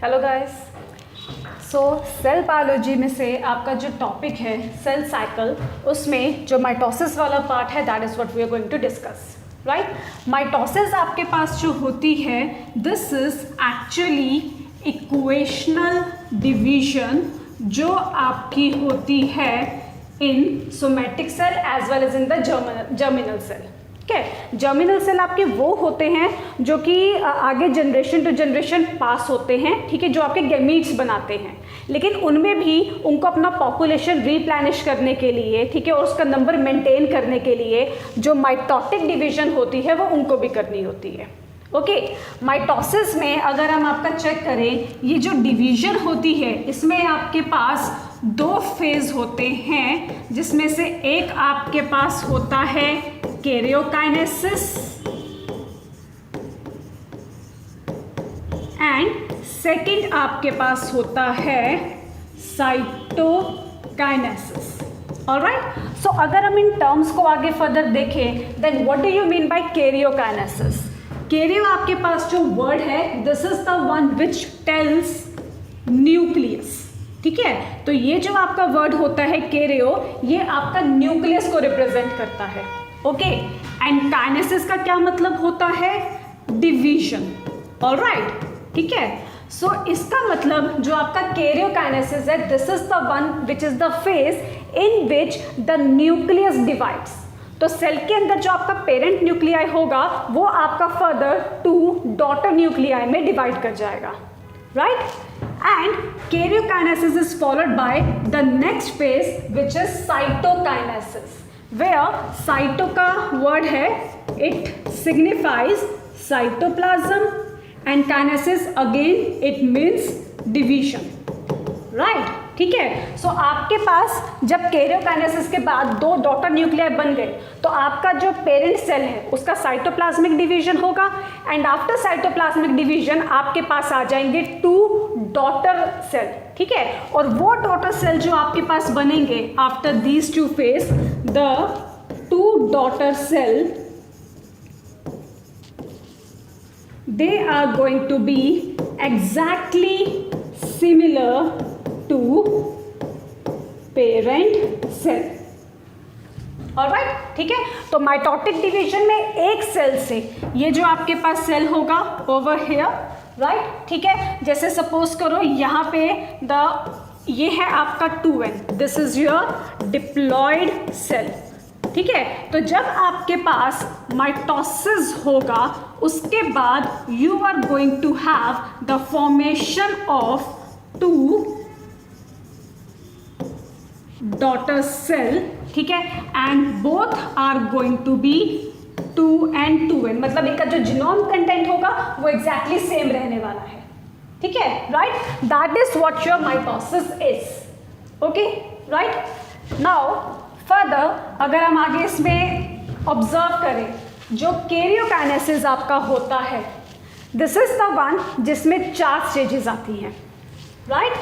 Hello guys. Cell biology में से आपका जो टॉपिक है सेल साइकिल, उसमें जो माइटोसिस वाला पार्ट है that is what we are going to discuss, right. Mitosis आपके पास जो होती है, this is actually equational division जो आपकी होती है in somatic cell as well as in the germinal cell. ठीक है, जर्मिनल सेल आपके वो होते हैं जो कि आगे जनरेशन टू जनरेशन पास होते हैं, ठीक है, जो आपके गैमीट्स बनाते हैं, लेकिन उनमें भी उनको अपना पॉपुलेशन रिप्लेनिश करने के लिए, ठीक है, और उसका नंबर मेंटेन करने के लिए जो माइटोटिक डिवीजन होती है वो उनको भी करनी होती है। ओके, माइटोसिस में अगर हम आपका चेक करें, ये जो डिवीजन होती है इसमें आपके पास दो फेज होते हैं, जिसमें से एक आपके पास होता है कैरियोकाइनेसिस एंड सेकंड आपके पास होता है साइटोकाइनेसिस। ऑलराइट, सो अगर हम इन टर्म्स को आगे फर्दर देखें, then what do you mean by karyokinesis? Karyo आपके पास जो वर्ड है, this is the one which tells nucleus. ठीक है, तो ये जो आपका वर्ड होता है कैरियो, ये आपका न्यूक्लियस को रिप्रेजेंट करता है। ओके, एंड काइनेसिस का क्या मतलब होता है? डिवीजन। ऑलराइट, ठीक है, सो इसका मतलब जो आपका कैरियोकाइनेसिस है, this is the one which is the phase in which the nucleus divides. तो सेल के अंदर जो आपका पेरेंट न्यूक्लियाई होगा वो आपका फर्दर टू डॉटर न्यूक्लियाई में डिवाइड कर जाएगा, right. And karyokinesis is followed by the next phase which is cytokinesis, where cyto का वर्ड है, it signifies cytoplasm and kinesis again it means division, right. ठीक है, सो आपके पास जब कैरियोकाइनेसिस के बाद दो डॉटर न्यूक्लियाई बन गए तो आपका जो पेरेंट सेल है उसका साइटोप्लाज्मिक डिवीजन होगा, एंड आफ्टर साइटोप्लाज्मिक डिवीजन आपके पास आ जाएंगे टू डॉटर सेल। ठीक है, और वो डॉटर सेल जो आपके पास बनेंगे after these two phase, the two daughter cell, they are going to be exactly similar to parent cell. Alright, ठीक है, तो माइटोटिक डिवीजन में एक सेल से ये जो आपके पास सेल होगा ओवर हियर, राइट, ठीक है, जैसे सपोज करो यहाँ पे ये है आपका 2n, this is your diploid cell. ठीक है, तो जब आपके पास माइटोसिस होगा उसके बाद you are going to have the formation of two daughter cell, ठीक है, and both are going to be 2 and 2n, मतलब इनका जो जीनोम कंटेंट होगा वो एग्जैक्टली सेम रहने वाला है। ठीक है, right, that is what your mitosis is. Okay, right, now further अगर हम आगे इसमें ऑब्जर्व करें, जो कैरियोकाइनेसिस आपका होता है, दिस इज द वन जिसमें 4 स्टेजेस आती हैं, right.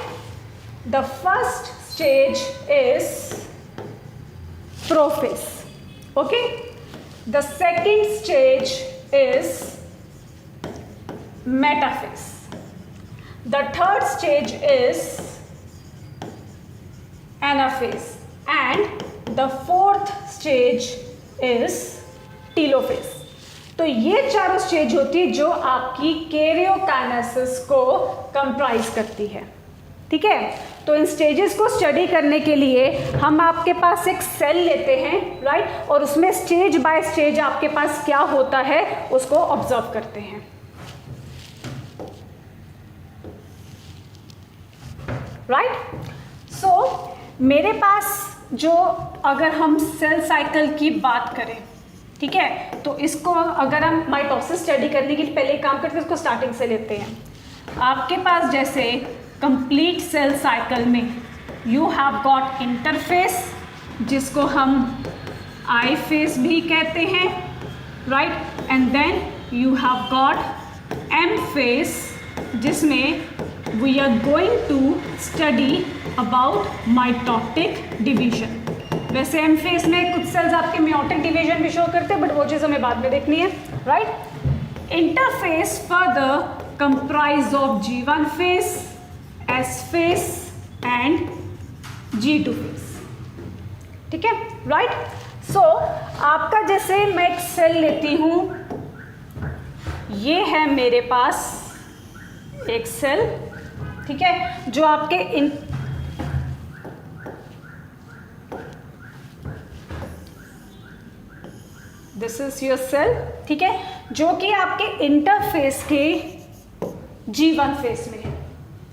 The first stage is prophase, okay, the second stage is metaphase, the third stage is anaphase, and the fourth stage is telophase। तो ये चारों स्टेज होती है जो आपकी कैरियोकाइनेसिस को कंप्राइज करती है। ठीक है, तो इन स्टेजेस को स्टडी करने के लिए हम आपके पास एक सेल लेते हैं, राइट, और उसमें स्टेज बाय स्टेज आपके पास क्या होता है उसको ऑब्जर्व करते हैं, राइट। सो मेरे पास जो अगर हम सेल साइकिल की बात करें, ठीक है, तो इसको अगर हम माइटोसिस स्टडी करने के लिए पहले काम करते हैं, इसको स्टार्टिंग से लेते हैं। आपके पास जैसे कंप्लीट सेल साइकिल में यू हैव गॉट इंटरफेस, जिसको हम आई फेस भी कहते हैं, right, and then you have got M phase, जिसमें we are going to study about mitotic division। वैसे एम फेस में कुछ सेल्स आपके मेयोटिक डिवीजन भी शो करते हैं, बट वो चीज़ हमें बाद में देखनी है, right. Interface further comprised of G1 phase, S phase and G2 phase. ठीक है, राइट. सो आपका जैसे मैं एक सेल लेती हूँ, ये है मेरे पास एक सेल, ठीक है, जो आपके दिस इज योर सेल, ठीक है, जो कि आपके इंटरफेस के G1 फेस में है.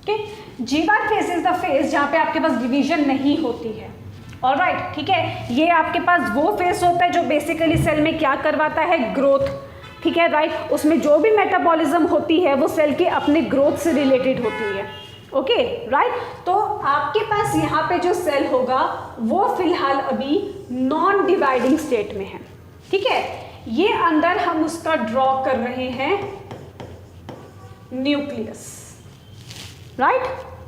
ठीक, G1 face is the face जहां पे आपके पास डिवीजन नहीं होती है. ऑलराइट, ठीक है, ये आपके पास वो फेस होता है जो बेसिकली सेल में क्या करवाता है, ग्रोथ. ठीक है, राइट. उसमें जो भी मेटाबॉलिज्म होती है वो सेल के अपने ग्रोथ से रिलेटेड होती है. Okay, right. तो आपके पास यहाँ पे जो सेल होगा वो फिलहाल अभी नॉन डिवाइडिंग स्टेट में है. ठीक है, ये अंदर हम उसका ड्रॉ कर रहे हैं न्यूक्लियस, राइट.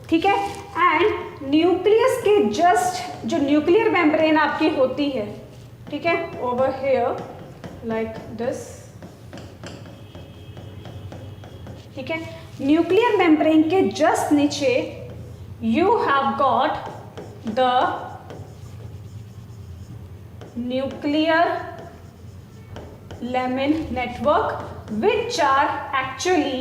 ठीक है, एंड न्यूक्लियस के जस्ट जो न्यूक्लियर मेम्ब्रेन आपकी होती है, ठीक है, ओवर हियर लाइक दिस. ठीक है, न्यूक्लियर मेम्ब्रेन के जस्ट नीचे you have got the nuclear lamin network, which are actually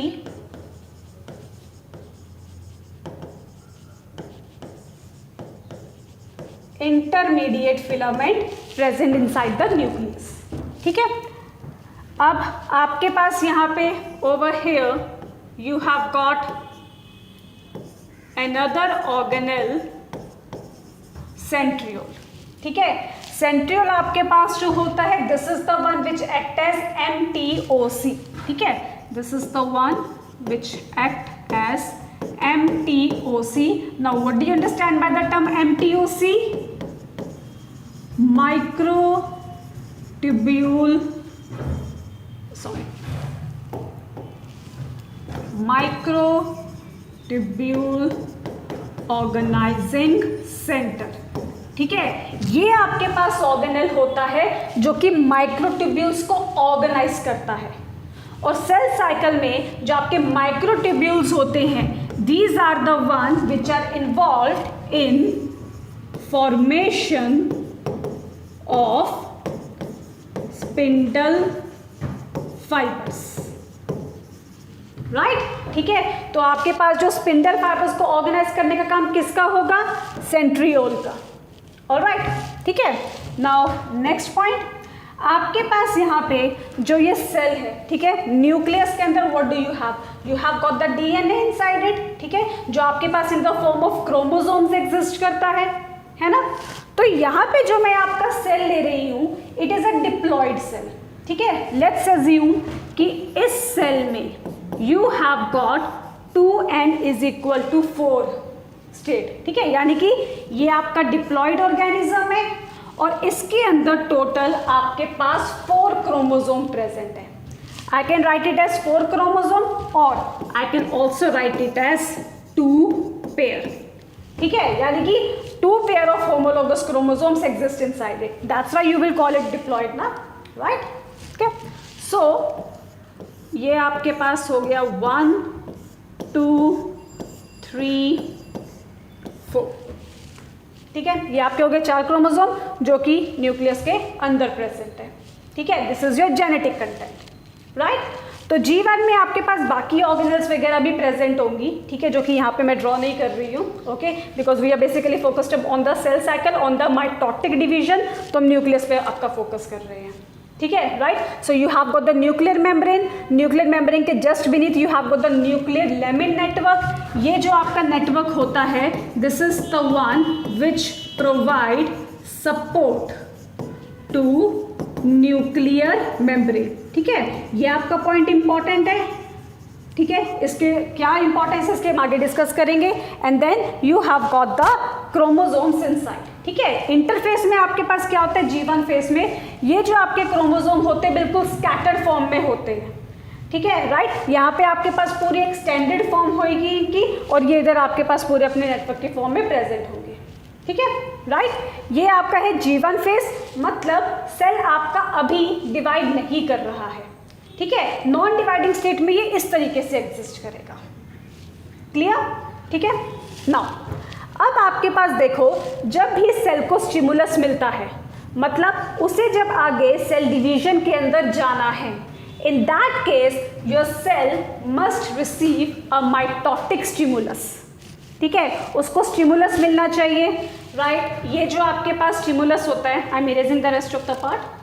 intermediate filament present inside the nucleus. ठीक है, अब आपके पास यहाँ पे over here you have got another organelle centriole. ठीक है, सेंट्रियोल आपके पास जो होता है this is the one which act as MTOC. ठीक है, this is the one which act as MTOC. Now what do you understand by the term MTOC? Microtubule organising centre. ठीक है, ये आपके पास ऑर्गेनेल होता है जो कि माइक्रोट्यूब्यूल्स को ऑर्गेनाइज करता है. और सेल साइकिल में जो आपके माइक्रोट्यूब्यूल्स होते हैं, these are the one which are involved in formation of spindle fibres. Right, ठीक है, तो आपके पास जो स्पिंडल फाइबर्स को ऑर्गेनाइज करने का काम किसका होगा? सेंट्रियोल का. ऑलराइट, ठीक है. नाउ नेक्स्ट पॉइंट, आपके पास यहाँ पे जो ये सेल है, ठीक है, न्यूक्लियस के अंदर what do you have? You have got the DNA inside it. ठीक है, जो आपके पास in the form of chromosomes exist करता है ना. तो यहाँ पे जो मैं आपका सेल ले रही हूँ it is a diploid cell. ठीक है, लेट्स अज्यूम कि इस सेल में you have got 2n is equal to 4 state. ठीक है, यानी कि ये आपका डिप्लॉयड ऑर्गेनिज्म है और इसके अंदर टोटल आपके पास 4 क्रोमोसोम प्रेजेंट है. I can write it as 4 chromosome और I can also write it as 2 pair. ठीक है, यानी कि 2 pair of homologous chromosomes exist inside it. That's why you will call it diploid ना, राइट. ओके, सो ये आपके पास हो गया 1 2 3 4. ठीक है, ये आपके हो गए 4 क्रोमोसोम जो कि न्यूक्लियस के अंदर प्रेजेंट है. ठीक है, this is your genetic content, right. तो G1 में आपके पास बाकी ऑर्गेनल्स वगैरह भी प्रेजेंट होंगी. ठीक है, जो कि यहाँ पे मैं ड्रॉ नहीं कर रही हूँ. Okay, because we are basically focused on the cell cycle, on the mitotic division. तो हम न्यूक्लियस पे आपका फोकस कर रहे हैं. ठीक है, right. So you have got the nuclear membrane. Nuclear membrane के just beneath you have got the nuclear lamin network. ये जो आपका नेटवर्क होता है this is the one which provide support to nuclear membrane. ठीक है, ये आपका पॉइंट इंपॉर्टेंट है. ठीक है, इसके क्या इंपॉर्टेंस है इसके हम आगे डिस्कस करेंगे. And then you have got the chromosomes inside. ठीक है, इंटरफेस में आपके पास क्या होता है? G1 फेस में ये जो आपके क्रोमोसोम होते हैं बिल्कुल स्कैटर्ड फॉर्म में होते हैं. ठीक है, राइट. यहाँ पे आपके पास पूरी एक्सटेंडेड फॉर्म होगी इनकी और ये इधर आपके पास पूरे अपने नेटवर्क के फॉर्म में प्रेजेंट होंगे. ठीक है, राइट. ये आपका है G1 फेस, मतलब सेल आपका अभी डिवाइड नहीं कर रहा है. ठीक है, नॉन डिवाइडिंग स्टेट में ये इस तरीके से एग्जिस्ट करेगा। क्लियर? ठीक है। नाउ अब आपके पास देखो, जब भी सेल को स्टिमुलस मिलता है, मतलब उसे जब आगे सेल डिवीजन के अंदर जाना है, in that case your cell must receive a mitotic stimulus. ठीक है, उसको स्टिमुलस मिलना चाहिए, राइट। ये जो आपके पास स्टिमुलस होता है, I am erasing the rest of the part.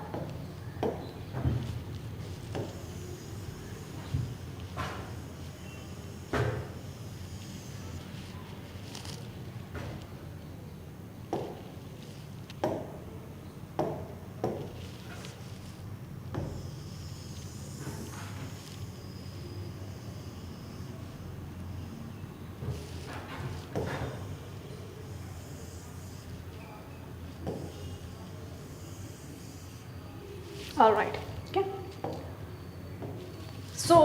All right, okay. So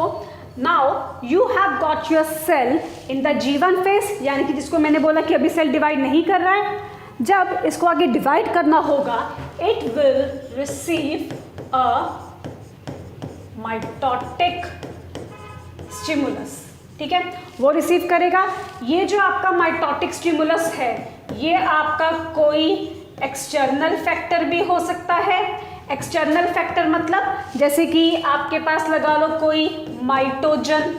now you have got your cell in the G1 phase, यानी कि जिसको मैंने बोला कि अभी सेल डिवाइड नहीं कर रहा है, जब इसको आगे डिवाइड करना होगा, it will receive a mitotic stimulus। ठीक है, वो रिसीव करेगा। ये जो आपका माइटोटिक स्टिमुलस है, ये आपका कोई एक्सटर्नल फैक्टर भी हो सकता है। एक्सटर्नल फैक्टर मतलब जैसे कि आपके पास लगा लो कोई माइटोजन,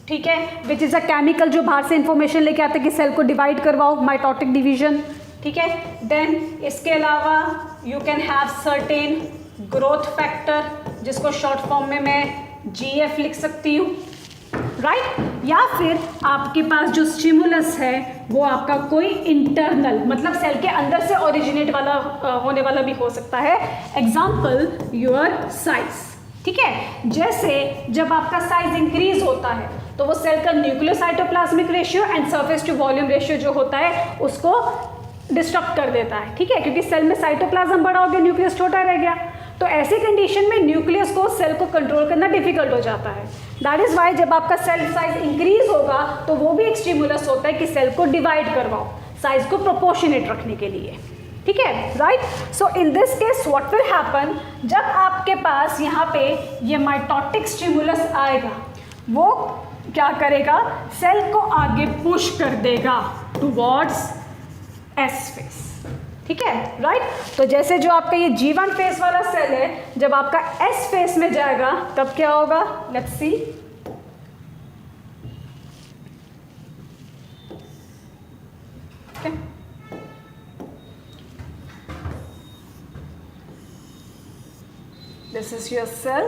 ठीक है, विच इज़ अ केमिकल जो बाहर से इंफॉर्मेशन लेके आता है कि सेल को डिवाइड करवाओ, माइटोटिक डिवीजन। ठीक है, देन इसके अलावा you can have certain growth factor, जिसको शॉर्ट फॉर्म में मैं GF लिख सकती हूँ, राइट। या फिर आपके पास जो स्टिमुलस है वो आपका कोई इंटरनल, मतलब सेल के अंदर से ओरिजिनेट वाला होने वाला भी हो सकता है। Example your size. ठीक है, जैसे जब आपका साइज इंक्रीज होता है तो वो सेल का nucleocytoplasmic ratio and surface to volume ratio जो होता है उसको डिस्टर्ब कर देता है। ठीक है, क्योंकि सेल में साइटोप्लाज्म बड़ा हो गया, न्यूक्लियस छोटा रह गया, तो ऐसी कंडीशन में न्यूक्लियस को सेल को कंट्रोल करना डिफिकल्ट हो जाता है। दैट इज वाई जब आपका सेल साइज इंक्रीज होगा तो वो भी एक स्टिमुलस होता है कि सेल को डिवाइड करवाओ, साइज को प्रोपोर्शनेट रखने के लिए। ठीक है, right. So in this case what will happen, जब आपके पास यहाँ पे ये माइटोटिक स्टिमुलस आएगा, वो क्या करेगा, सेल को आगे पुश कर देगा टुवर्ड्स एस फेस। ठीक है, राइट। तो जैसे जो आपका ये G1 फेस वाला सेल है, जब आपका S फेस में जाएगा तब क्या होगा, let's see. This is your cell,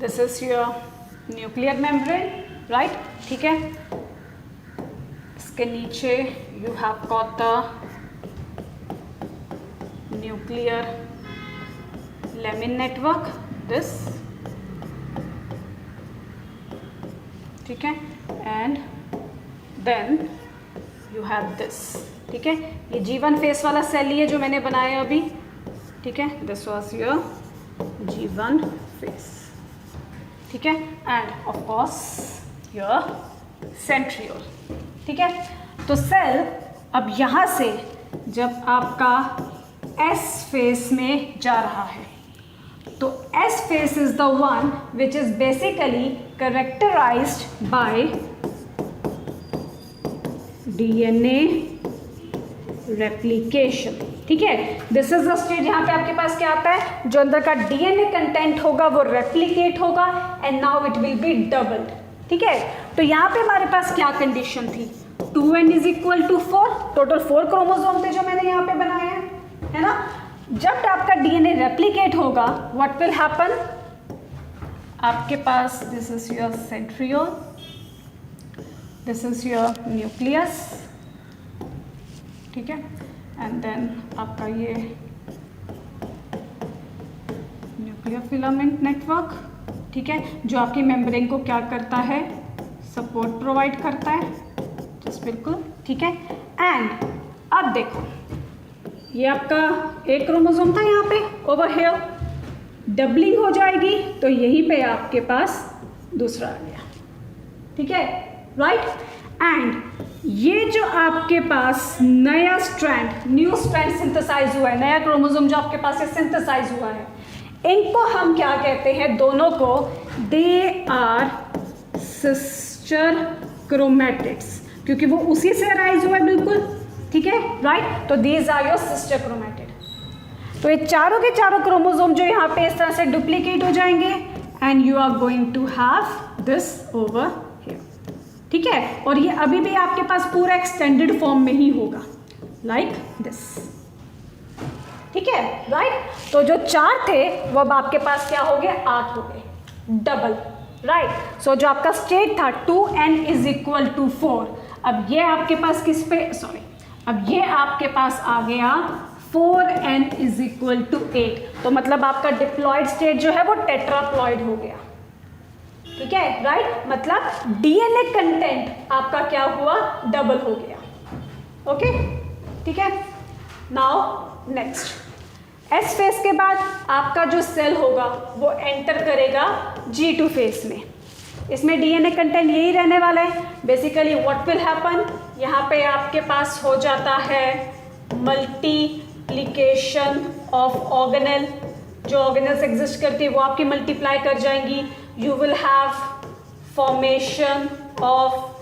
this is your nuclear membrane, right. ठीक है, इसके नीचे you have got the nuclear lamin network, this, ठीक है, and then you have this। ठीक है, ये G1 फेस वाला सेल ही है जो मैंने बनाया अभी। ठीक है, this was your G1 face. ठीक है, and of course your centriole। ठीक है, तो सेल अब यहाँ से जब आपका S फेस में जा रहा है, तो S phase is the one which is basically characterised by DNA replication. ठीक है, दिस इज द स्टेज यहाँ पे आपके पास क्या आता है, जो अंदर का DNA कंटेंट होगा वो रेप्लिकेट होगा and now it will be doubled. ठीक है, तो यहाँ पे हमारे पास क्या कंडीशन थी, 2n is equal to 4, total 4 chromosome थे जो मैंने यहाँ पे बनाए हैं, है ना। जब आपका DNA रेप्लिकेट होगा, व्हाट विल हैपन, आपके पास this is your centriole, this is your nucleus, ठीक है, एंड देन आपका ये न्यूक्लियर फिलामेंट नेटवर्क। ठीक है, जो आपकी मेम्ब्रेन को क्या करता है, सपोर्ट प्रोवाइड करता है, जस्ट बिल्कुल। ठीक है, एंड अब देखो ये आपका एक क्रोमोसोम था यहाँ पे, ओवर हियर डबलिंग हो जाएगी तो यहीं पे आपके पास दूसरा आ गया। ठीक है, राइट। एंड ये जो आपके पास नया स्ट्रैंड, न्यू स्ट्रैंड सिंथेसाइज हुआ है, नया क्रोमोसोम जो आपके पास सिंथेसाइज हुआ है, इनको हम क्या कहते हैं, दोनों को, दे आर सिस्टर क्रोमैटिड्स, क्योंकि वो उसी से अराइज हुआ है, बिल्कुल ठीक है, राइट। तो these are your sister chromatid. तो ये चारों के चारों क्रोमोसोम जो यहाँ पे इस तरह से डुप्लीकेट हो जाएंगे and you are going to have this over here, ठीक है। और ये अभी भी आपके पास पूरा एक्सटेंडेड फॉर्म में ही होगा, लाइक दिस, ठीक है, राइट। तो जो 4 थे वो अब आपके पास क्या हो गए, 8 हो गए, डबल, राइट। सो जो आपका स्टेट था 2n इज इक्वल टू 4, अब ये आपके पास किस पे, सॉरी, अब ये आपके पास आ गया 4n इज इक्वल टू 8। तो मतलब आपका डिप्लॉयड स्टेट जो है वो टेट्राप्लॉयड हो गया, ठीक है, राइट। मतलब डीएनए कंटेंट आपका क्या हुआ, डबल हो गया, ओके, ठीक है। नाउ नेक्स्ट, एस फेज के बाद आपका जो सेल होगा वो एंटर करेगा G2 फेज में। इसमें डीएनए कंटेंट यही रहने वाला है। बेसिकली व्हाट विल हैपन, यहाँ पे आपके पास हो जाता है मल्टीप्लिकेशन ऑफ ऑर्गेनेल, जो ऑर्गेनेल्स एग्जिस्ट करती है वो आपकी मल्टीप्लाई कर जाएंगी। You will have formation of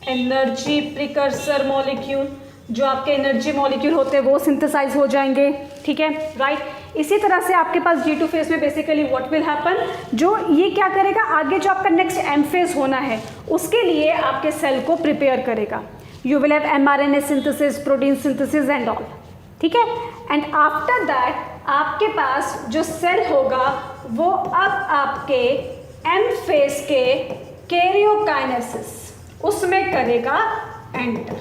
energy precursor molecule, जो आपके एनर्जी मॉलिक्यूल होते हैं वो सिंथेसाइज हो जाएंगे, ठीक है, राइट। इसी तरह से आपके पास G2 फेज में बेसिकली व्हाट विल हैपन, जो ये क्या करेगा, आगे जो आपका नेक्स्ट M फेज होना है उसके लिए आपके सेल को प्रिपेयर करेगा। You will have mRNA synthesis, protein synthesis and all, ठीक है। एंड आफ्टर दैट आपके पास जो सेल होगा वो अब आपके M फेज के कैरियोकाइनेसिस उसमें करेगा एंटर,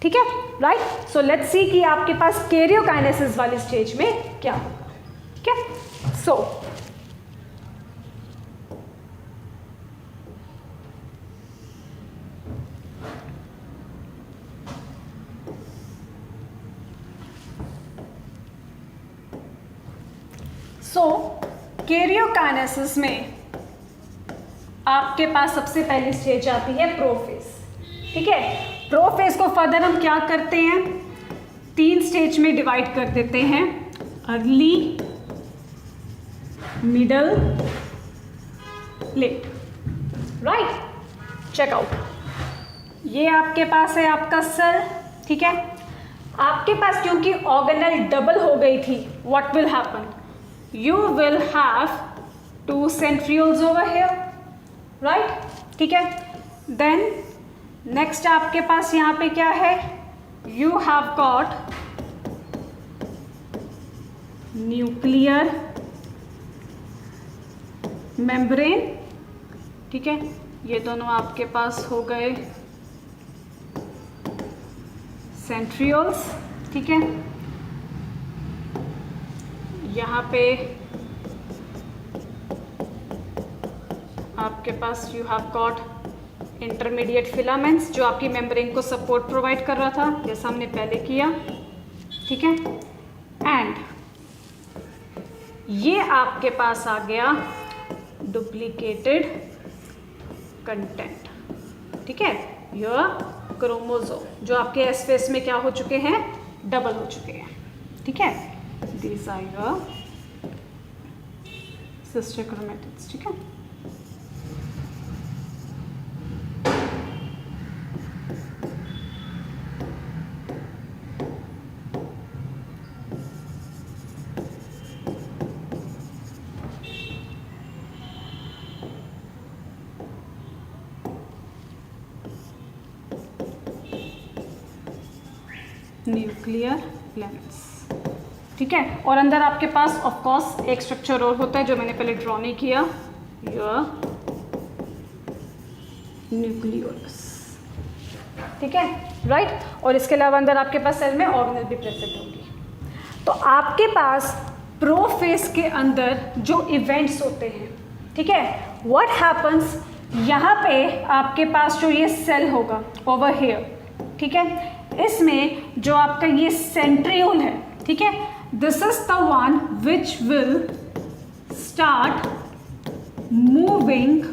ठीक है, राइट। सो लेट्स सी कि आपके पास कैरियोकाइनेसिस वाली स्टेज में क्या होगा, ठीक है। सो कैरियोकाइनेसिस में आपके पास सबसे पहली स्टेज आती है प्रोफेज, ठीक है। प्रोफेज को फर्दर हम क्या करते हैं, 3 स्टेज में डिवाइड कर देते हैं, early, middle, late, right. Check out, ये आपके पास है आपका सेल, ठीक है। आपके पास क्योंकि ऑर्गेनेल डबल हो गई थी, what will happen, you will have 2 centrioles over here, right, ठीक है। देन नेक्स्ट आपके पास यहाँ पे क्या है, you have got nuclear membrane, ठीक है। ये दोनों आपके पास हो गए सेंट्रियोल्स, ठीक है। यहाँ पे आपके पास you have got intermediate filaments, जो आपकी मेम्ब्रेन को सपोर्ट प्रोवाइड कर रहा था, जैसा हमने पहले किया, ठीक है। एंड ये आपके पास आ गया डुप्लीकेटेड कंटेंट, ठीक है, योर क्रोमोसोम, जो आपके एस फेज में क्या हो चुके हैं, डबल हो चुके हैं, ठीक है। These are your sister chromatids, ठीक है। न्यूक्लियर फिलामेंट्स, ठीक है। और अंदर आपके पास ऑफ कोर्स एक स्ट्रक्चर और होता है जो मैंने पहले ड्रॉ नहीं किया, योर न्यूक्लियोलस, ठीक है, राइट। और इसके अलावा अंदर आपके पास सेल में ऑर्गेनेल भी प्रेजेंट होंगी। तो आपके पास प्रोफेज के अंदर जो इवेंट्स होते हैं, ठीक है, व्हाट हैपन्स, यहाँ पे आपके पास जो ये सेल होगा ओवर हियर, ठीक है, इसमें जो आपका ये सेंट्रियोल है, ठीक है, this is the one which will start moving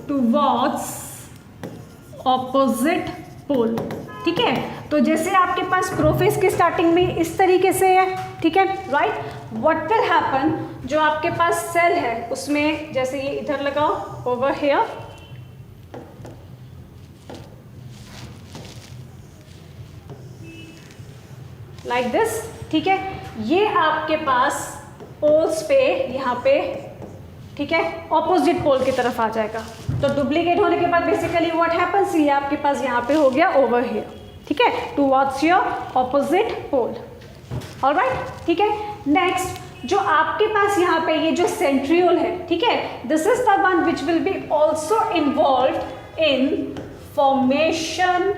towards opposite pole, ठीक है। तो जैसे आपके पास प्रोफेस के स्टार्टिंग में इस तरीके से है, ठीक है, राइट। व्हाट विल हैपन, जो आपके पास सेल है उसमें, जैसे ये इधर लगाओ, ओवर हियर, लाइक दिस, ठीक है। ये आपके पास पोल्स पे यहाँ पे, ठीक है, ऑपोजिट पोल की तरफ आ जाएगा। तो डुप्लीकेट होने के बाद बेसिकली व्हाट हैपन्स, ये आपके पास यहाँ पे हो गया ओवर हियर, ठीक है, towards your opposite pole. Alright, ठीक है। नेक्स्ट, जो आपके पास यहाँ पे ये जो सेंट्रियोल है, ठीक है, this is the one which will be also involve in formation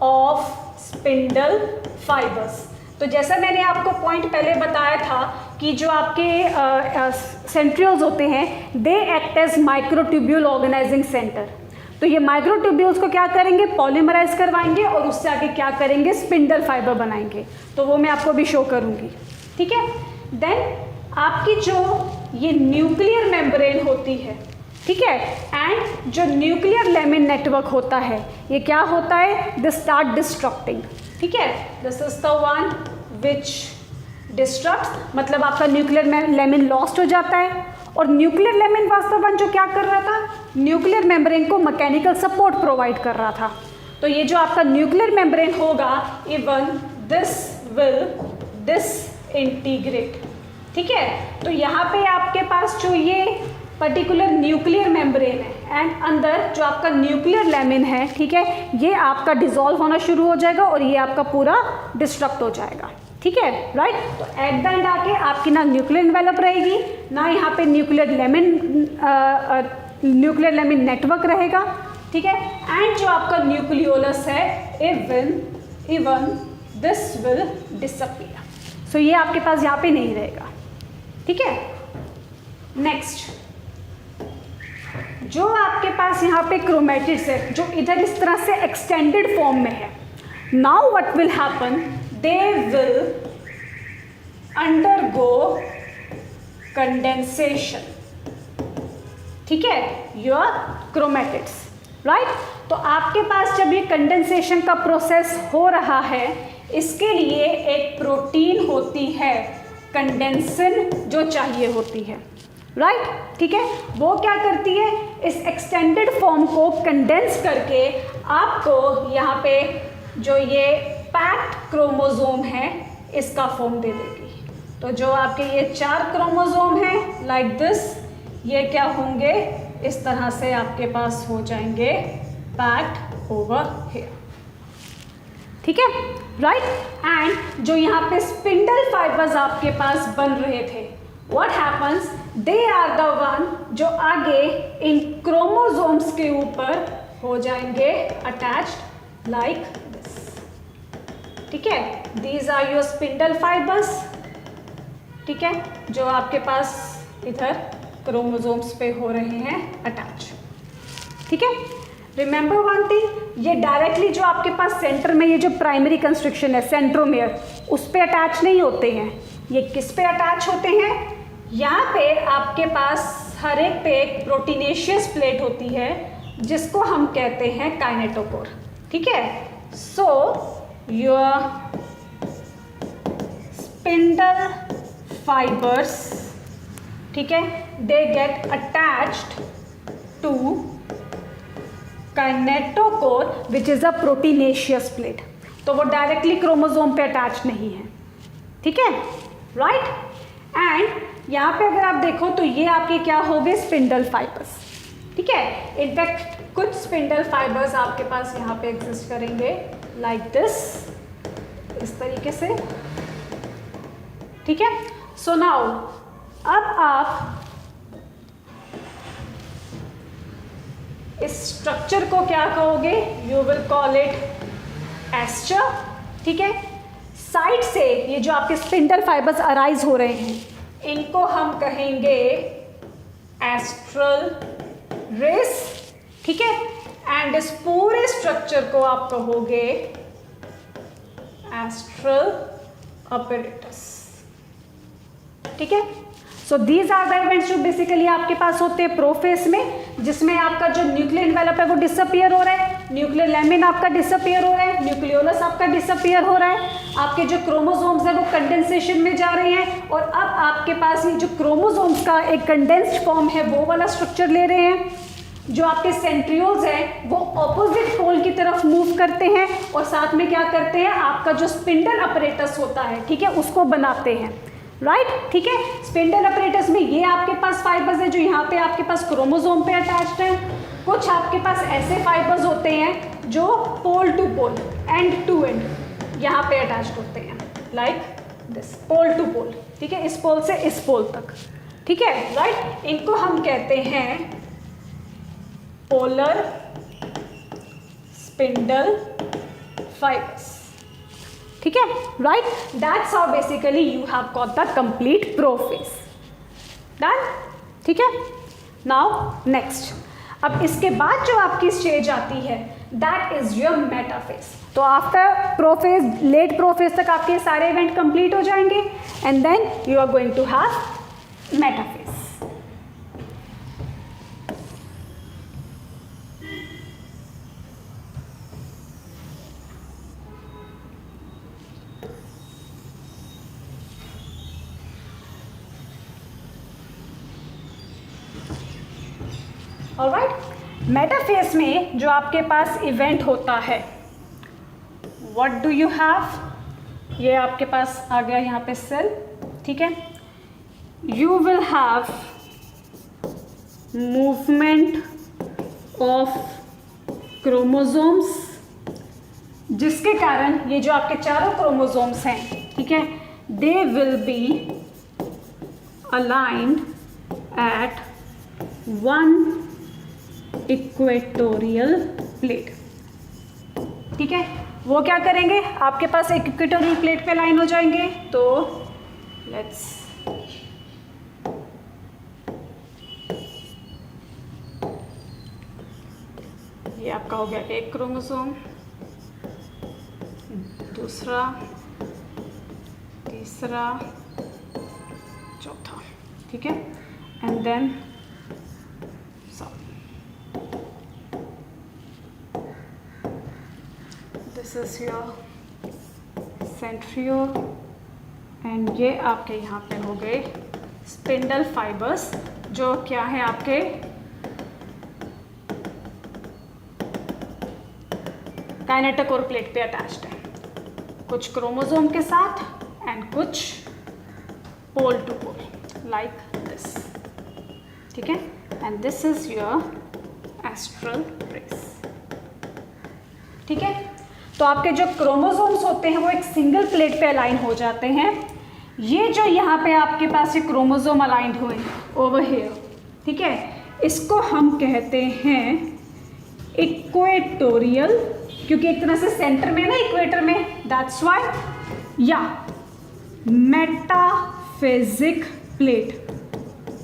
of spindle fibres. तो जैसा मैंने आपको पॉइंट पहले बताया था कि जो आपके सेंट्रियोल्स होते हैं, they act as microtubule organising centre. तो ये माइक्रोट्यूब्यूल्स को क्या करेंगे, पॉलीमराइज करवाएंगे और उससे आगे क्या करेंगे, स्पिंडल फाइबर बनाएंगे। तो वो मैं आपको भी शो करूंगी, ठीक है। देन आपकी जो ये न्यूक्लियर मेम्ब्रेन होती है, ठीक है, एंड जो न्यूक्लियर लेमिन नेटवर्क होता है, ये क्या होता है, दे स्टार्ट डिस्ट्रक्टिंग, ठीक है। This is the one which destructs, मतलब आपका न्यूक्लियर लेमिन लॉस्ट हो जाता है। और न्यूक्लियर लेमिन वास्तव में जो क्या कर रहा था, न्यूक्लियर मेम्ब्रेन को मैकेनिकल सपोर्ट प्रोवाइड कर रहा था। तो ये जो आपका न्यूक्लियर मेम्ब्रेन होगा, इवन दिस विल डिसइंटीग्रेट, ठीक है। तो यहाँ पे आपके पास जो ये पर्टिकुलर न्यूक्लियर मेम्ब्रेन है एंड अंदर जो आपका न्यूक्लियर लेमिन है, ठीक है, ये आपका डिसॉल्व होना शुरू हो जाएगा और ये आपका पूरा डिस्ट्रक्ट हो जाएगा, ठीक है, राइट। तो एट द एंड आके आपकी ना न्यूक्लियर एनवेलप रहेगी, ना यहाँ पे न्यूक्लियर लेमिन नेटवर्क रहेगा, ठीक है। एंड जो आपका न्यूक्लियोलस है, इवन दिस विल डिसअपीयर। सो ये आपके पास यहाँ पे नहीं रहेगा, ठीक है। नेक्स्ट, जो आपके पास यहाँ पे क्रोमेटिड्स है, जो इधर इस तरह से एक्सटेंडेड फॉर्म में है, now what will happen, they will undergo condensation, ठीक है, your chromatids, right। तो आपके पास जब ये कंडेंसेशन का प्रोसेस हो रहा है, इसके लिए एक प्रोटीन होती है कंडेंसिन, जो चाहिए होती है, राइट, ठीक है। वो क्या करती है, इस एक्सटेंडेड फॉर्म को कंडेंस करके आपको यहाँ पे जो ये पैक्ड क्रोमोसोम है, इसका फॉर्म दे देगी। तो जो आपके ये 4 क्रोमोसोम हैं, लाइक दिस, ये क्या होंगे, इस तरह से आपके पास हो जाएंगे पैक्ड ओवर हियर, ठीक है, राइट। एंड जो यहाँ पे स्पिंडल फाइबर्स आपके पास बन रहे थे, what happens, they are the one जो आगे इन क्रोमोसोम्स के ऊपर हो जाएंगे अटैच्ड, लाइक दिस, ठीक है। These are your spindle fibres, ठीक है, जो आपके पास इधर क्रोमोसोम्स पे हो रहे हैं अटैच, ठीक है। रिमेंबर वन थिंग, ये डायरेक्टली जो आपके पास सेंटर में ये जो प्राइमरी कंस्ट्रक्शन है, सेंट्रोमियर, उस पे अटैच नहीं होते हैं। ये किस पे अटैच होते हैं, यहाँ पे आपके पास हर एक पे एक प्रोटीनेशियस प्लेट होती है, जिसको हम कहते हैं काइनेटोकोर, ठीक है। सो योर स्पिंडल फाइबर्स, ठीक है, they get attached to kinetochore which is a proteinaceous plate. तो वो डायरेक्टली क्रोमोसोम पे अटैच नहीं है, ठीक है, राइट। एंड यहाँ पे अगर आप देखो तो ये आपके क्या हो गए, स्पिंडल फाइबर्स, ठीक है। इनफैक्ट कुछ स्पिंडल फाइबर्स आपके पास यहाँ पे एग्जिस्ट करेंगे, लाइक दिस, इस तरीके से, ठीक है। सो नाउ अब आप इस स्ट्रक्चर को क्या कहोगे, you will call it aster, ठीक है। साइड से ये जो आपके स्पिंडल फाइबर्स अराइज हो रहे हैं, इनको हम कहेंगे एस्ट्रल रेस, ठीक है। एंड इस पूरे स्ट्रक्चर को आप कहोगे एस्ट्रल अपैरेटस, ठीक है। So these are the events जो बेसिकली आपके पास होते हैं प्रोफेज में, जिसमें आपका जो न्यूक्लियर एनवेलप है वो डिसअपियर हो रहा है, न्यूक्लियर लैमिन आपका डिसअपियर हो रहा है, न्यूक्लियोलस आपका डिसअपियर हो रहा है, आपके जो क्रोमोसोम्स है वो कंडेंसेशन में जा रहे हैं, और अब आपके पास ये जो क्रोमोसोम्स का एक कंडेंस्ड फॉर्म है वो वाला स्ट्रक्चर ले रहे हैं। जो आपके सेंट्रियोल्स हैं वो ऑपोजिट पोल की तरफ मूव करते हैं, और साथ में क्या करते हैं, आपका जो स्पिंडल अपरेटस होता है, ठीक है, उसको बनाते हैं, राइट, ठीक है। स्पिंडल अपरेटस में ये आपके पास फाइबर्स है जो यहाँ पे आपके पास क्रोमोसोम पे अटैच्ड है। कुछ आपके पास ऐसे फाइबर्स होते हैं जो pole to pole, end to end यहाँ पे अटैच्ड होते हैं, like this, pole to pole, ठीक है, इस पोल से इस पोल तक, ठीक है, राइट। इनको हम कहते हैं पोलर स्पिंडल फाइबर्स, ठीक है, right. That's how basically you have got the complete prophase, done, ठीक है। नाउ नेक्स्ट, अब इसके बाद जो आपकी स्टेज आती है दैट इज योर मेटाफेज। तो आफ्टर प्रोफेज, लेट प्रोफेज तक आपके सारे इवेंट कंप्लीट हो जाएंगे, and then you are going to have metaphase. Alright, metaphase में जो आपके पास इवेंट होता है, व्हाट डू यू हैव, ये आपके पास आ गया यहाँ पे सेल, ठीक है। You will have movement of chromosomes, जिसके कारण ये जो आपके चारों क्रोमोसोम्स हैं, ठीक है, they will be aligned at one equatorial plate, ठीक है। वो क्या करेंगे, आपके पास एक इक्वेटोरियल प्लेट पे लाइन हो जाएंगे। तो लेट्स ये आपका हो गया एक क्रोमोसोम, दूसरा, तीसरा, चौथा, ठीक है, and then this is your centriole, and ये आपके यहाँ पे हो गए स्पिंडल फाइबर्स, जो क्या है आपके काइनेटोकोर प्लेट पे अटैच्ड है, कुछ क्रोमोसोम के साथ एंड कुछ pole to pole, like this, ठीक है, and this is your astral rays, ठीक है। तो आपके जो क्रोमोसोम्स होते हैं वो एक सिंगल प्लेट पे अलाइन हो जाते हैं। ये जो यहाँ पे आपके पास ये क्रोमोसोम अलाइंड हुए ओवर हियर, ठीक है, इसको हम कहते हैं इक्वेटोरियल, क्योंकि एक तरह से सेंटर में ना, इक्वेटर में, दैट्स व्हाई, या मेटाफेजिक प्लेट,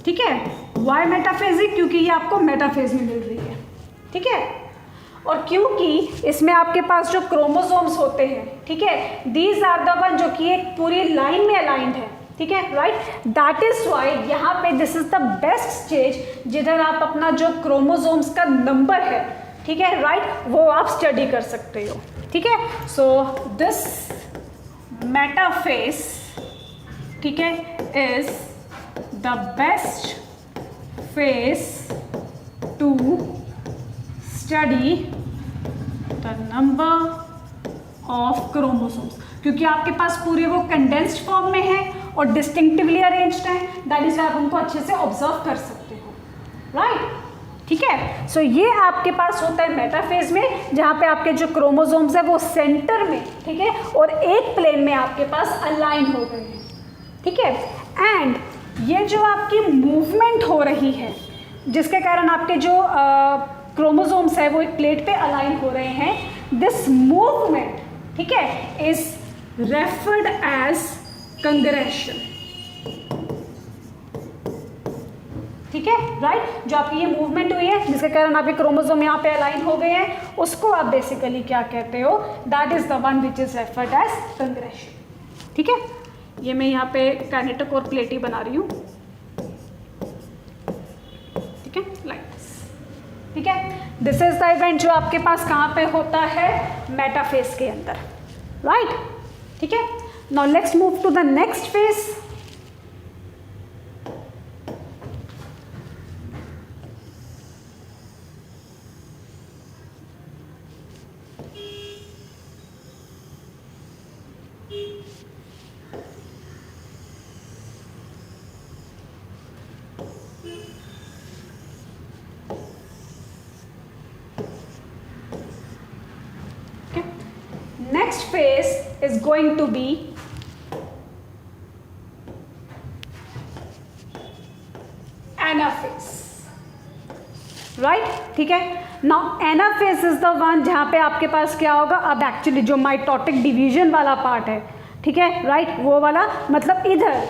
ठीक है। व्हाई मेटाफेजिक, क्योंकि ये आपको मेटाफेज में मिल रही है, ठीक है। और क्योंकि इसमें आपके पास जो क्रोमोसोम्स होते हैं, ठीक है, दीज आर द वन जो कि एक पूरी लाइन में अलाइंड है, ठीक है, राइट। दैट इज व्हाई यहाँ पे this is the best stage जिधर आप अपना जो क्रोमोसोम्स का नंबर है, ठीक है, राइट, वो आप स्टडी कर सकते हो, ठीक है। सो दिस मेटाफेज, ठीक है, is the best phase two study the number of chromosomes, क्योंकि आपके पास पूरे वो कंडेंस्ड फॉर्म में है और डिस्टिंक्टिवली अरेंज्ड है, दैट इज आप उनको अच्छे से ऑब्जर्व कर सकते हो, राइट, ठीक है। सो ये आपके पास होता है मेटाफेज में, जहाँ पे आपके जो क्रोमोसोम्स है वो सेंटर में, ठीक है, और एक प्लेन में आपके पास अलाइन हो गए हैं, ठीक है। एंड ये जो आपकी मूवमेंट हो रही है, जिसके कारण आपके जो क्रोमोसोम्स है वो एक प्लेट पे अलाइन हो रहे हैं, दिस मूवमेंट, ठीक है, इज रेफर्ड एज कंग्रेशन, ठीक है, राइट। जो आपकी ये मूवमेंट हुई है जिसके कारण आपके क्रोमोसोम यहाँ पे अलाइन हो गए हैं, उसको आप बेसिकली क्या कहते हो, that is the one which is referred as congression, ठीक है। ये मैं यहाँ पे काइनेटोकोर प्लेट ही बना रही हूँ, ठीक है, दिस इज द इवेंट जो आपके पास कहाँ पे होता है, मेटाफेज के अंदर, राइट। ठीक है, now let's move to the next phase. Next phase is going to be anaphase, right? ठीक है, now anaphase is the one जहाँ पे आपके पास क्या होगा, अब एक्चुअली जो माइटोटिक डिवीजन वाला पार्ट है, ठीक है, राइट, वो वाला, मतलब इधर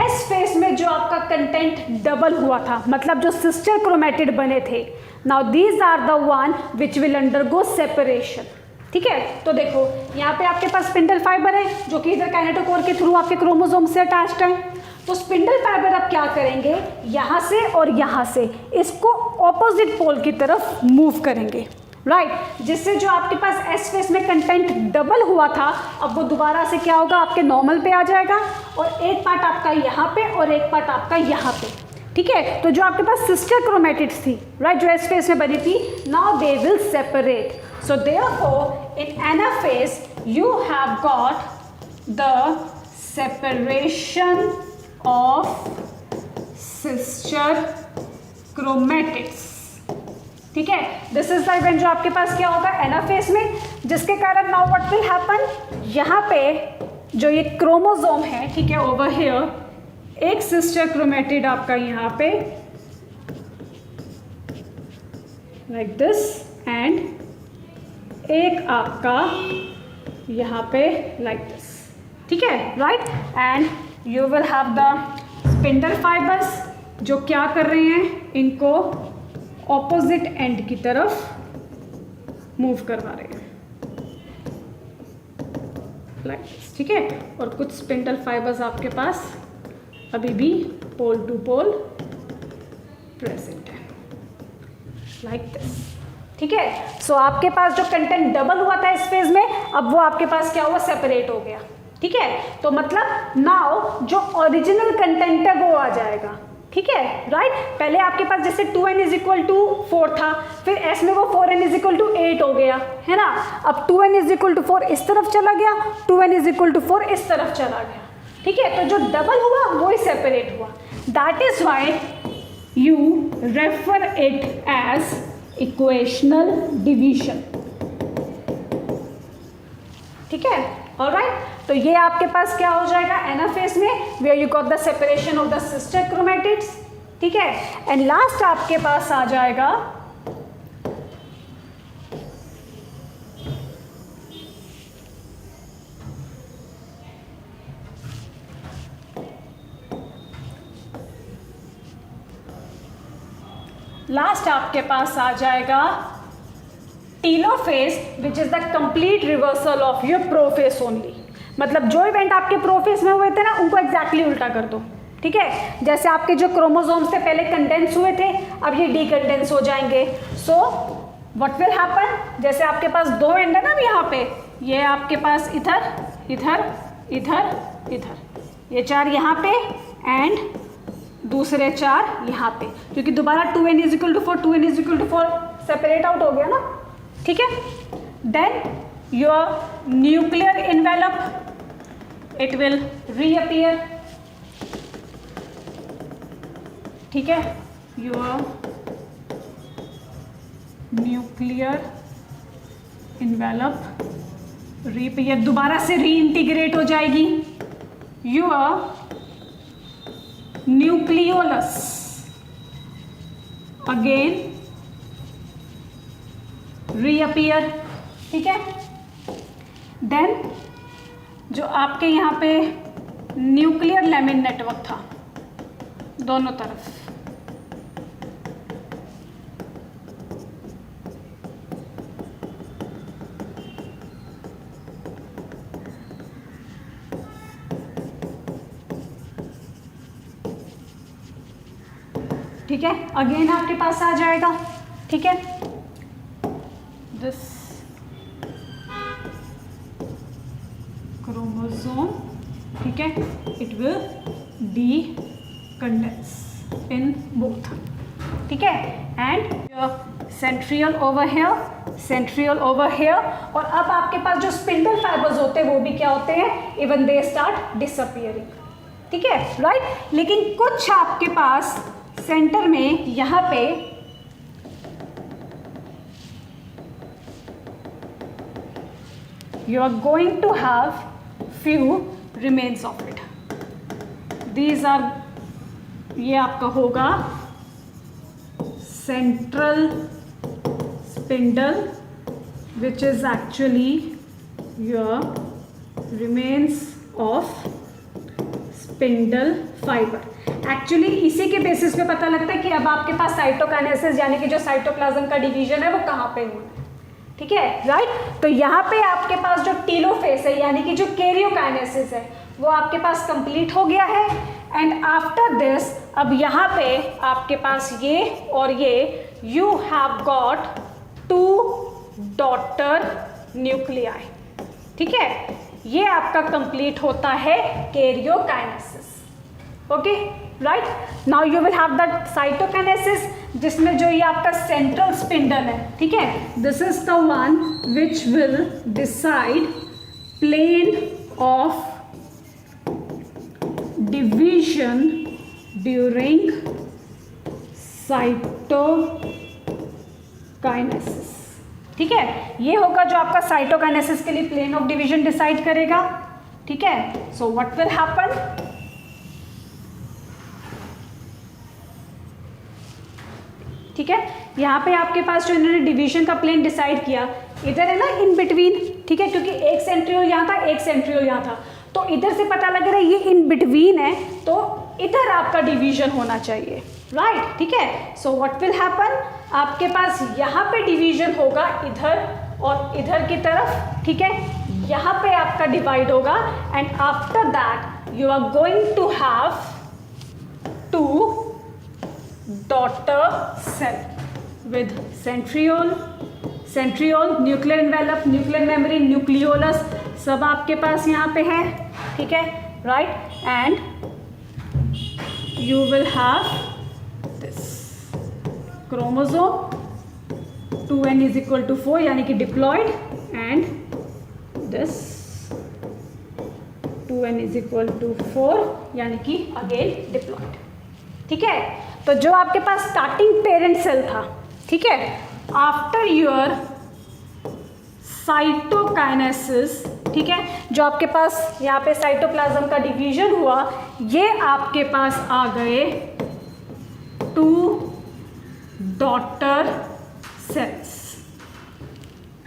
एस फेज में जो आपका कंटेंट डबल हुआ था, मतलब जो सिस्टर क्रोमेटिड बने थे, now these are the one which will undergo separation. ठीक है, तो देखो यहाँ पे आपके पास स्पिंडल फाइबर है जो कि इधर काइनेटोकोर के थ्रू आपके क्रोमोसोम से अटैच्ड है। तो स्पिंडल फाइबर अब क्या करेंगे, यहाँ से और यहाँ से इसको ऑपोजिट पोल की तरफ मूव करेंगे, राइट, जिससे जो आपके पास एस फेज में कंटेंट डबल हुआ था अब वो दोबारा से क्या होगा, आपके नॉर्मल पे आ जाएगा, और एक पार्ट आपका यहाँ पे और एक पार्ट आपका यहाँ पे। ठीक है, तो जो आपके पास सिस्टर क्रोमेटिड्स थी, राइट, जो एस फेज में बनी थी, now they will separate. So therefore, in anaphase, you have got the separation of sister chromatids. ठीक है, दिस इज द इवेंट जो आपके पास क्या होगा एनाफेज में, जिसके कारण नाउ व्हाट विल हैपन, यहाँ पे जो ये क्रोमोसोम है, ठीक है, ओवर हियर एक सिस्टर क्रोमेटिड आपका यहाँ पे लाइक दिस एंड एक आपका यहाँ पे लाइक दिस। ठीक है, right, and you will have the spindle fibres जो क्या कर रहे हैं, इनको ऑपोजिट एंड की तरफ मूव करवा रहे हैं लाइक दिस। ठीक है, और कुछ स्पिंडल फाइबर्स आपके पास अभी भी पोल टू पोल प्रेजेंट है लाइक दिस। ठीक है, सो आपके पास जो कंटेंट डबल हुआ था इस फेज में, अब वो आपके पास क्या हुआ, सेपरेट हो गया। ठीक है, तो मतलब नाउ जो ओरिजिनल कंटेंट है वो आ जाएगा। ठीक है, राइट, पहले आपके पास जैसे 2n इज इक्वल टू 4 था, फिर s में वो 4n इज इक्वल टू 8 हो गया, है ना, अब 2n इज इक्वल टू 4 इस तरफ चला गया, 2n इज इक्वल टू 4 इस तरफ चला गया। ठीक है, तो जो डबल हुआ वो ही सेपरेट हुआ, that is why you refer it as equational division. ठीक है, ऑलराइट, तो ये आपके पास क्या हो जाएगा एनाफेज में, where you got the separation of the sister chromatids. ठीक है, एंड लास्ट आपके पास आ जाएगा आपके पास आ जाएगा telophase, which is the complete reversal of your prophase only. मतलब जो इवेंट आपके प्रोफेज में हुए थे ना, उनको एग्जैक्टली उल्टा कर दो। ठीक है, जैसे आपके जो क्रोमोसोम्स थे पहले कंडेंस हुए थे, अब ये डीकंडेंस हो जाएंगे। सो व्हाट विल हैपन, जैसे आपके पास दो एंड है ना यहाँ पे, ये आपके पास इधर इधर इधर इधर, ये 4 यहाँ पे एंड दूसरे 4 यहाँ पे, क्योंकि दोबारा 2n is equal to 4 2n is equal to 4 separate out हो गया ना। ठीक है, then your nuclear envelope it will reappear. ठीक है, योर न्यूक्लियर इनवेलप रीअपियर, दोबारा से रीइंटीग्रेट हो जाएगी। Your nucleolus again reappear. ठीक है, देन जो आपके यहाँ पे न्यूक्लियर लेमिन नेटवर्क था दोनों तरफ, ठीक है, अगेन आपके पास आ जाएगा। ठीक है, दिस क्रोमोसोम, ठीक है, it will decondense in both, ठीक है, and centriole over here, centriole over here. और अब आपके पास जो स्पिंडल फाइबर्स होते हैं वो भी क्या होते हैं, इवन दे स्टार्ट डिसअपियरिंग, ठीक है, राइट। लेकिन कुछ आपके पास सेंटर में यहाँ पे you are going to have few remains of it. These are, ये आपका होगा central spindle which is actually your remains of spindle fiber. Actually इसी के बेसिस पे पता लगता है कि अब आपके पास साइटोकाइनेसिस यानी कि जो साइटोप्लाज्म का डिवीजन है वो कहाँ पे होना है, ठीक है, राइट। तो यहाँ पे आपके पास जो टेलोफेस है यानी कि जो कैरियोकाइनेसिस है वो आपके पास कंप्लीट हो गया है। एंड आफ्टर दिस अब यहाँ पे आपके पास ये और ये you have got 2 daughter nuclei, ठीक है, ये आपका कंप्लीट होता है karyokinesis, okay, right. Now you will have that cytokinesis जिसमें जो ये आपका सेंट्रल स्पिंडल है, ठीक है, this is the one which will decide plane of division during cytokinesis, ठीक है, ये होगा जो आपका साइटोकाइनेसिस के लिए प्लेन ऑफ डिवीजन डिसाइड करेगा, ठीक है। सो व्हाट विल हैपन, ठीक है, यहाँ पे आपके पास जो इन्होंने डिवीजन का प्लेन डिसाइड किया इधर है ना इन बिटवीन, ठीक है, क्योंकि एक सेंट्रियोल यहाँ था एक सेंट्रियोल यहाँ था, तो इधर से पता लग रहा है ये इन बिटवीन है तो इधर आपका डिवीजन होना चाहिए, राइट, ठीक है। सो व्हाट विल हैपन, आपके पास यहाँ पे डिवीजन होगा इधर और इधर की तरफ, ठीक है, यहाँ पे आपका डिवाइड होगा and after that you are going to have 2 daughter cell with centriole, nuclear envelope, nuclear membrane, nucleolus, सब आपके पास यहाँ पे है, ठीक है, right, and you will have this chromosome 2n is equal to 4 यानी कि diploid and this 2n is equal to 4 यानी कि again diploid, ठीक है। तो जो आपके पास स्टार्टिंग पेरेंट सेल था, ठीक है, आफ्टर योर साइटोकाइनेसिस, ठीक है, जो आपके पास यहाँ पे साइटोप्लाज्म का डिवीजन हुआ ये आपके पास आ गए 2 डॉटर सेल्स,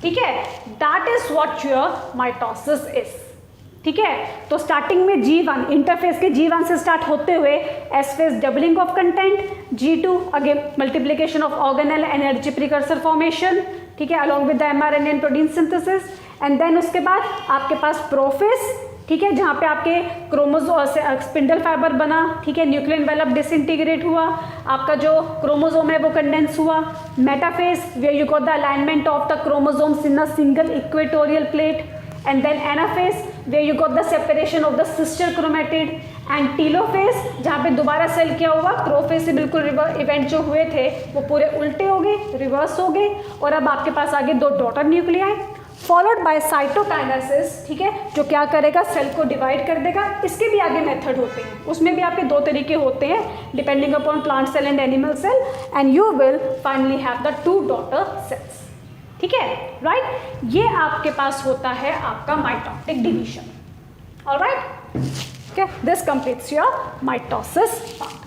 ठीक है, that is what your mitosis is, ठीक है। तो स्टार्टिंग में G1 इंटरफेस के G1 से स्टार्ट होते हुए S phase doubling of content, G2 again multiplication of organelle energy precursor formation, ठीक है, along with the mRNA and protein synthesis, and then उसके बाद आपके पास प्रोफेस, ठीक है, जहाँ पे आपके क्रोमोसोम से स्पिंडल फाइबर बना, ठीक है, न्यूक्लियर एनवेलप डिसइंटीग्रेट हुआ, आपका जो क्रोमोसोम है वो कंडेंस हुआ, metaphase where you got the alignment of the chromosomes in a single equatorial plate, and then anaphase where you got the separation of the sister chromatid, and telophase जहाँ पे दोबारा cell क्या हुआ, prophase से बिल्कुल event जो हुए थे वो पूरे उल्टे हो गए, रिवर्स हो गए, और अब आपके पास आगे 2 daughter nuclei followed by cytokinesis, ठीक है, जो क्या करेगा, सेल को डिवाइड कर देगा। इसके भी आगे मेथड होते हैं, उसमें भी आपके 2 तरीके होते हैं depending upon plant cell and animal cell, and you will finally have the 2 daughter cells, ठीक है, राइट। ये आपके पास होता है आपका mitotic division, alright, okay, this completes your mitosis part.